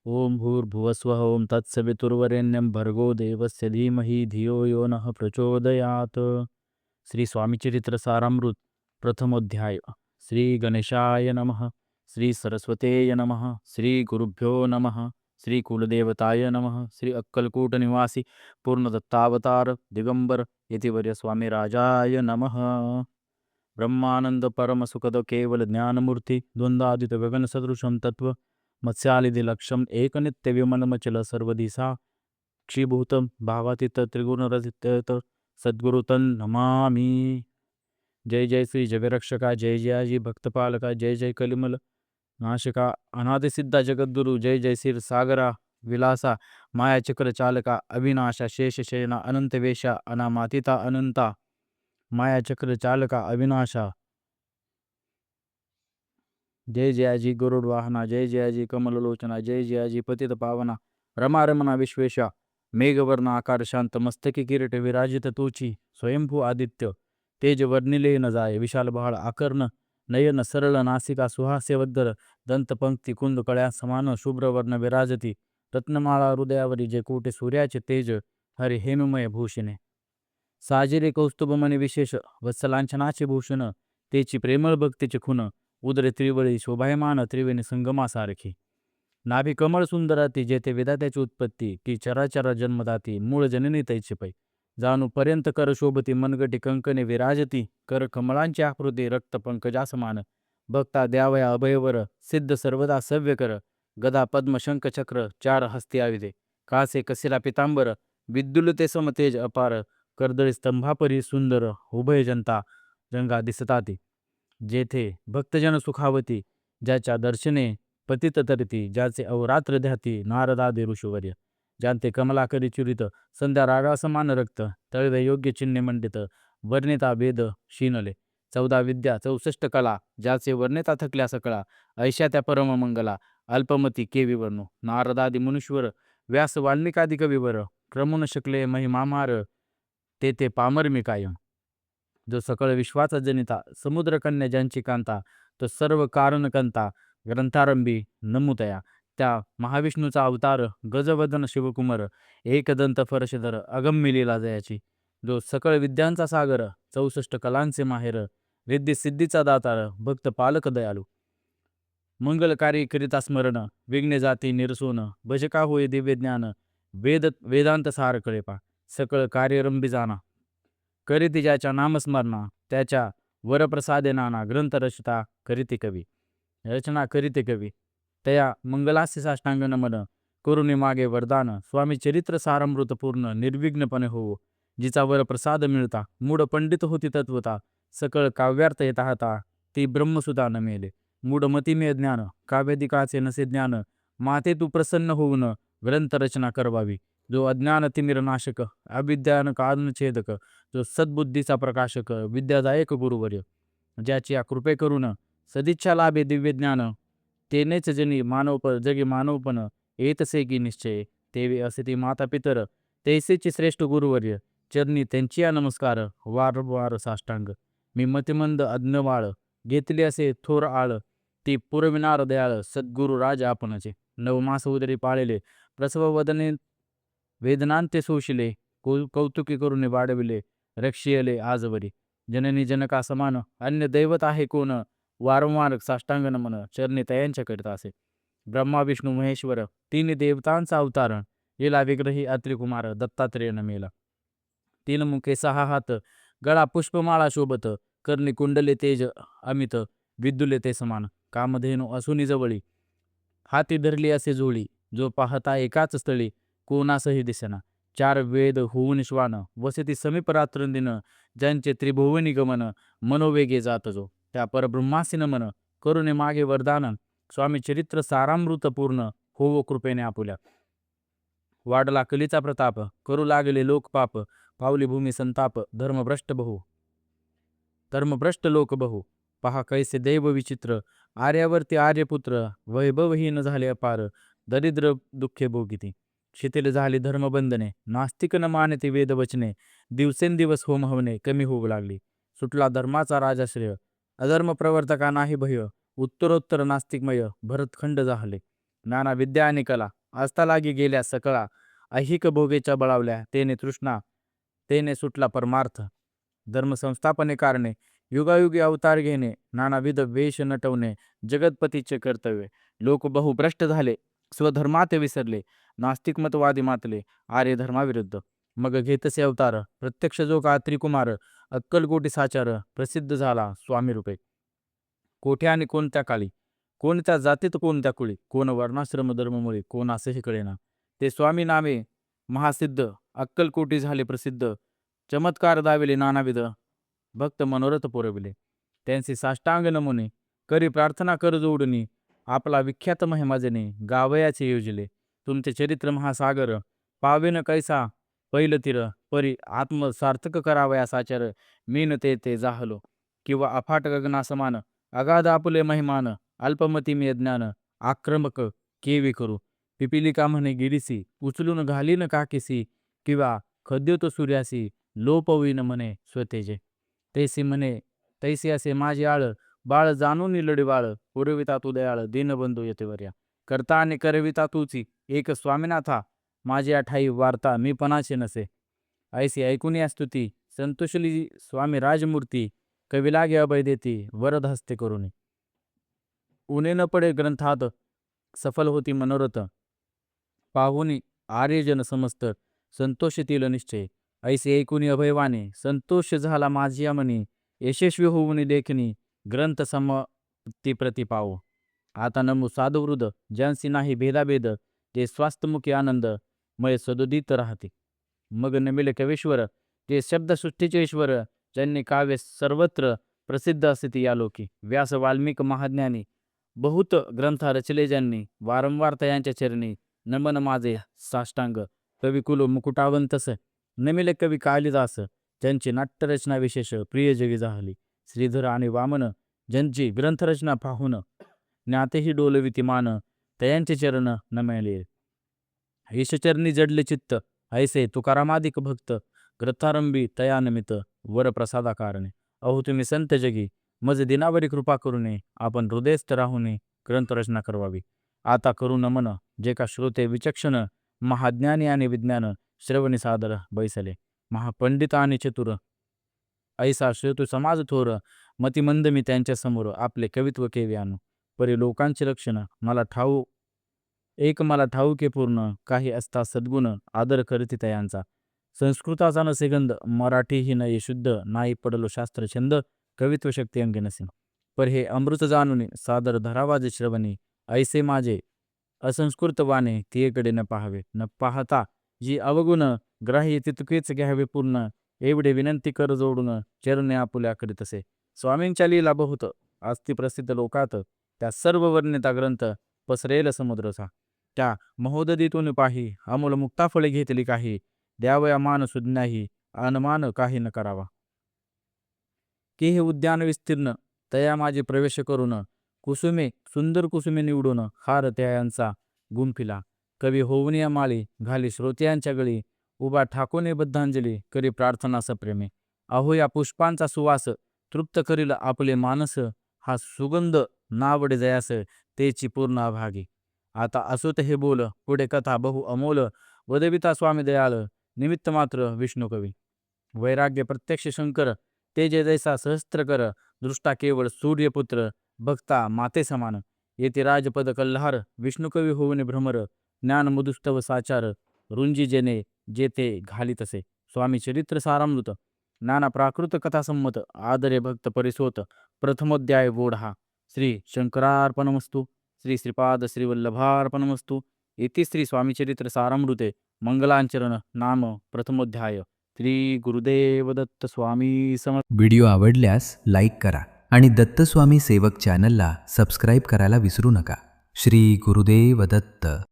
ओम भूर्भुवस्वः ओम तत्सवितुर्वरेण्यं भर्गो देवस्य धीमहि धियो यो नः प्रचोदयात्. श्री स्वामीचरित्र सारामृत प्रथमोध्याय. श्री गणेशाय नमः. श्री सरस्वतेय नमः. श्री गुरुभ्यो नमः. श्री कुलदेवताय नमः. श्री अक्कलकोट निवासी पूर्णदत्तावतार दिगंबर यतिवर्य स्वामी राजाय नमः. ब्रह्मानंद परम सुखद केवल ज्ञानमूर्ती द्वंद्वादित गगन सदृशम तत्व मत्स्यालिधि लक्षम एक नित्य विमलमचल सर्वदिशा क्षीभूतम भावातीत त्रिगुणरहित सद्गुरुतन नमामि. जय जय श्री जगरक्षका, जय जयाजी भक्तपालका, जय जय कलिमल नाशका अनादिसिद्धा जगद्गुरु, जय जय श्री सागरा विलासा माया चक्र चालका अविनाशा शेषशयना अनंतवेशा अनामातिता अनंता माया चक्र चालका अविनाशा. जय जयाजी गरुड वाहना, जय जयाजी कमललोचना, जय जयाजी पतित पावना रमारमणा विश्वेशा मेघवर्ण आकार शांत मस्तकी किरीट विराजित तोची स्वयंभू आदित्य तेज वर्णिले न जाय विशाल बहाळ आकर्ण नयन सरळ नासिका सुहास्यवद्दर दंतपंक्ती कुंद कळ्या समान शुभ्रवर्ण विराजती रत्नमाळा हृदयावरी जे कोटे सूर्याचे तेज हरि हेममय भूषणे साजिरे कौस्तुभमणी विशेष वत्सलांछनाचे भूषण तेची प्रेमळ भक्तीचे खुन उदरे त्रिवळी शोभायमान त्रिवेणी संगमासारखी नाभी कमळ सुंदराती जेथे विधात्याची उत्पत्ती की चराचर जन्मदाती मूळ जननी तैची पै जाणू पर्यंत कर शोभती मनगटी कंकणे विराजती कर कमळांची आकृती रक्त पंकजासमान भक्ता द्यावया अभयवर सिद्ध सर्वदा सव्य कर गदा पद्म शंख चक्र चार हस्ती आविदे कासे कसिला पितांबर विद्युलते समतेज अपार कर्दळी स्तंभापरी सुंदर उभय जनता रंगा दिसताती जेथे भक्तजन सुखावती ज्याच्या दर्शने पतित तरती ज्याचे अवरात्र ध्याती नारदादी ऋषुवर्य ज्यांते कमलाकरी चुरित संध्या रागा समान रक्त तळवे योग्य चिन्हे मंडित वर्णिता वेद शीनले 14 विद्या 64 कला ज्याचे वर्णिता थकल्या सकळा ऐशा त्या परम मंगला अल्पमती केवी वर्णू नारदादी मुनीश्वर व्यास वाल्मिकादी कविवर क्रमून शकले महिमामार ते पामर मी कायम जो सकळ विश्वाचा जनिता समुद्रकन्या ज्यांची कांता तो सर्व कारणकंता ग्रंथारंभी नमुतया त्या महाविष्णूचा अवतार गजवदन शिवकुमार एकदंत फरशधर अगम्य लीला जयाची जो सकळ विद्यांचा सागर 64 कलांचे माहेर रिद्धी सिद्धीचा दातार भक्त पालक दयालू मंगलकारी करिता स्मरण विघ्ने जाती निरसून भजका होय दिव्य ज्ञान वेदांत सार कळेपा सकळ कार्यरंभी जाना करीती ज्याच्या नामस्मरणा त्याच्या वरप्रसादे नाना ग्रंथ रचता करीती कवी रचना करीते कवी तया मंगलास्य साष्टांग नमन करुणी मागे वरदान स्वामी चरित्र सारामृत पूर्ण निर्विघ्नपणे होवो जिचा वर प्रसाद मिळता मूढ पंडित होती तत्वता सकळ काव्यार्थ येता हाता ती ब्रह्मसुता न मेले मूढमतिमे ज्ञान काव्यादिकाचे नसे ज्ञान माते तू प्रसन्न होऊन ग्रंथ रचना करवावी जो अज्ञान तिमिर नाशक अविद्यान कारणछेदक जो सद्बुद्धीचा प्रकाशक विद्यादायक गुरुवर्य ज्याची या कृपे करून सदिच्छा लाभे दिव्य ज्ञान तेनेच जनी जगी मानवपण येतसे की निश्चय तेवे असे ती माता पितर तैसेची श्रेष्ठ गुरुवर्य चरणी त्यांची या नमस्कार वारंवार साष्टांग मी मतिमंद अज्ञवाळ घेतली असे थोर आळ ती पुरविनार दयाळ सद्गुरु राज आपणचे नवमास उदरी पाळले प्रसव वदने वेदनांते सोशिले कौतुकी करून वाढविले रक्षियले आजवरी जननी जनका समान अन्य दैवत आहे कोण वारंवार साष्टांग नमन चरणी तयांच्या करिता असे ब्रह्मा विष्णू महेश्वर तीन देवतांचा अवतार येला विग्रही अत्रिकुमार दत्तात्रेय मेला 3 मुखे 6 हात गळा पुष्पमाळा शोभत कर्णी कुंडले तेज अमित विद्युले ते समान कामधेनु असुनी जवळी हाती धरली असे जोळी जो पाहता एकाच स्थळी कोणासही दिसेना 4 वेद होऊन श्वान वसती समीप रात्रंदिन ज्यांचे त्रिभुवनी गमन मनोवेगे जात जो त्या परब्रह्मासी नमन करुणे मागे वरदान स्वामी चरित्र सारामृत पूर्ण होवो कृपेने आपुल्या वाढला कलीचा प्रताप करू लागले लोकपाप पावली भूमी संताप धर्मभ्रष्ट लोक बहु पहा कैसे दैव विचित्र आर्यावरती आर्यपुत्र वैभवहीन झाले अपार दरिद्र दुःखे भोगिती शिथिल झाली धर्मबंधने नास्तिक न मानते वेदवचने दिवसेंदिवस होम हवने कमी होऊ लागली सुटला धर्माचा राजाश्रय अधर्म प्रवर्तका नाही भय उत्तरोत्तर नास्तिकमय भरतखंड झाले नाना विद्या आणि कला असता लागी गेल्या सकळा, ऐहिक भोगेच्या बळावल्या तेने तृष्णा, तेने सुटला परमार्थ. धर्मसंस्थापने कारणे युगायुगी अवतार घेणे, नानाविध वेश नटवणे जगतपतीचे कर्तव्य. लोक बहु भ्रष्ट झाले, स्वधर्मात विसरले, नास्तिक मतवादी मातले आर्य धर्माविरुद्ध. मग घेतसे अवतार प्रत्यक्ष जो का त्रिकुमार, अक्कलकोटी साचार प्रसिद्ध झाला स्वामी रूपे. कोठे आणि कोणत्या काळी, कोणत्या जातीत कोणत्या कुळी, कोण वर्णाश्रम धर्ममुळे कोण असेही कळेना, ते स्वामी नामे महासिद्ध अक्कलकोटी झाले प्रसिद्ध. चमत्कार दाविले नानाविध, भक्त मनोरथ पुरविले. त्यांचे साष्टांग नमुने करी प्रार्थना कर जोडणी, आपला विख्यात महिमाजने गावयाचे योजिले. तुमचे चरित्र महासागर पावेन कैसा पैल तीर, परी आत्म सार्थक करावया साचार, मीन ते जाहलो किंवा अफाट गगना समान. अगाध आपुले महिमान, अल्पमती मी अज्ञान, आक्रमक केवी करू. पिपिलिका म्हणे गिरीसी, उचलून घालीन काकीसी, किंवा खद्योत सूर्यासी, लोपवीन म्हणे स्वतेजे. तैसी म्हणे तैसी असे माझे आळ, बाळ जाणून लढी बाळ, पुरविता तू दयाळ दीनबंधू यतेवर्या. करता आणि करविता तूची एक स्वामीनाथा, माझी ठाई वार्ता मी पणाचे नसे. ऐसी ऐकून या स्तुती, संतोषली स्वामी राजमूर्ती, कवी लागे अभय देती वरद हस्ते करुणी. उणे न पडे ग्रंथात सफल होती मनोरथ, पाहुनी आर्यजन समस्त संतोषतील निश्चय. ऐसे ऐकून अभयवाने संतोष झाला माझ्या मनी, यशस्वी होऊन देखणी ग्रंथ समती प्रति पावो. आता नमू साधुवृद ज्यांसी नाही भेदाभेद, ते स्वास्थमुखी आनंद मय सदोदित राहते. मग नमिले कवेश्वर ते शब्दसृष्टीचे ईश्वर, ज्यांनी काव्य सर्वत्र प्रसिद्ध असते या लोकी. व्यास वाल्मिक महाज्ञानी बहुत ग्रंथ रचले ज्यांनी, वारंवार तयांच्या चरणी नमन माझे साष्टांग. कविकुल मुकुटावंतस नमिले कवी कालिदास, ज्यांची नाट्यरचना विशेष प्रिय जगी झाली. श्रीधर आणि वामन ज्यांची ग्रंथरचना पाहून ज्ञातेही डोलविती मान, तयांचे चरण नमले. ईशचरणी जडले चित्त, ऐसे तुकारामादिक भक्त, ग्रंथारंभी तयानमित वर प्रसादा कारणे. अहो तुम्ही संत जगी मज दिनावरी कृपा करूने, आपण हृदयस्थ राहुने ग्रंथरचना करवावी. आता करू नमन जे का श्रोते विचक्षण, महाज्ञानी आणि विज्ञान श्रवणी सादर बैसले. महापंडित आणि चतुर ऐसा श्रोतू समाज थोर, मतिमंद मी त्यांच्या समोर आपले कवित्व केवे आणू. परी लोकांचे लक्षण मला ठाऊके पूर्ण, काही असता सद्गुण आदर करती तयांचा. संस्कृताचा नसे गंध, मराठीही नये शुद्ध, नाही पडलो शास्त्र छंद, कवित्व शक्ती अंगी नसे. पर हे अमृत जाणून सादर धरावाजे श्रवणी, ऐसे माझे असंस्कृत वाणे तियेकडे न पाहावे. न पाहता जी अवगुण ग्राह्य तितकेच घ्यावे पूर्ण, एवढे विनंती कर जोडून चरणे आपुल्या करीतसे. स्वामींच्या लीला बहुत अस्ति प्रसिद्ध लोकात, त्या सर्व वर्णिता ग्रंथ पसरेल समुद्रसा. त्या महोदधीतून पाही अमोल मुक्ता फळे घेतली काही, द्यावया मान सुज्ञाही अनमान काही न करावा. की हे उद्यान विस्तीर्ण तया माझे प्रवेश करून, कुसुमे सुंदर कुसुमे निवडून हार त्यांचा गुंफिला. कवी होऊन माळी घाली श्रोत्यांच्या गळी, उभा ठाकोने बद्धांजली करी प्रार्थना सप्रेमे. अहो या पुष्पांचा सुवास तृप्त करील आपले मानस, हा सुगंध नावडे जयास तेची पूर्ण अभागी. आता असोत हे बोल पुढे कथा बहु अमोल, वदविता स्वामी दयाळ निमित्त मात्र विष्णू कवी. वैराग्य प्रत्यक्ष शंकर, तेजे जैसा सहस्त्र कर, दृष्टा केवळ सूर्यपुत्र, भक्ता माते समान. येथे राजपद कल्हार विष्णुकवी होऊन भ्रमर, ज्ञान मुदुस्तव साचार रुंजी जेने जेथे घाली तसे. स्वामी चरित्र सारामृत नाना प्राकृत कथा संमत, आदरे भक्त परिसोत प्रथमोध्याय वोढा. श्री शंकरार्पणमस्तु. श्री श्रीपाद श्रीवल्लभार्पणमस्तु. इति श्री स्वामीचरित्र सारामृते मंगलांचरण नाम प्रथमोध्याय. श्री गुरुदेव दत्त स्वामी समर्थ. व्हिडिओ आवडल्यास लाईक करा आणि दत्तस्वामी सेवक चॅनलला सबस्क्राईब करायला विसरू नका. श्री गुरुदेव दत्त.